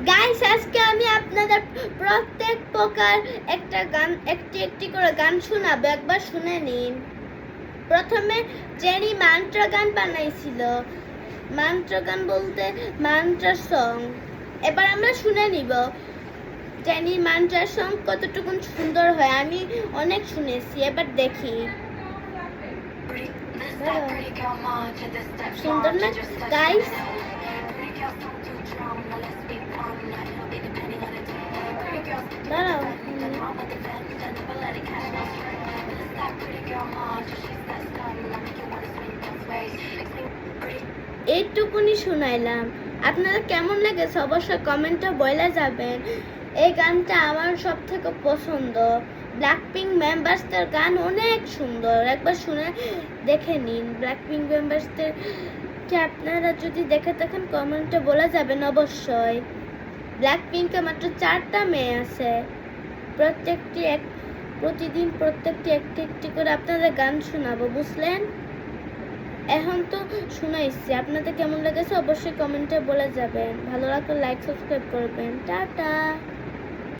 Guys, আজকে আমি আপনাদের প্রত্যেক প্রকার একটা গান একটি করে গান শোনাবো, একবার শুনে নিন। প্রথমে জেনি মান্ত্রা গান বানাইছিল, মান্ত্রা গান বলতে মান্ত্রা সং। এবার আমরা শুনে নিব জেনি মান্ত্রা সং কতটুকু সুন্দর হয়। আমি অনেক শুনেছি, এবার দেখি। সুন্দর না গাইস? দাঁড়াও, এইটুকুনি শুনাইলাম। আপনারা কেমন লেগেছে অবশ্যই কমেন্টে বলে যাবেন। এই গানটা আমার সব থেকে পছন্দ। ব্ল্যাকপিঙ্ক মেম্বার্সদের গান অনেক সুন্দর, একবার শুনে দেখে নিন। ব্ল্যাকপিঙ্ক মেম্বার্সদের কে আপনারা যদি দেখে থাকেন কমেন্টে বলে যাবেন অবশ্যই। ব্ল্যাকপিঙ্কে মাত্র 4টা মেয়ে আছে। প্রতিদিন প্রত্যেকটি একটি করে আপনাদের গান শোনাবো, বুঝলেন? এখন তো শুনাইছি, আপনাদের কেমন লেগেছে অবশ্যই কমেন্টে বলে যাবেন। ভালো লাগলে লাইক সাবস্ক্রাইব করবেন। টাটা।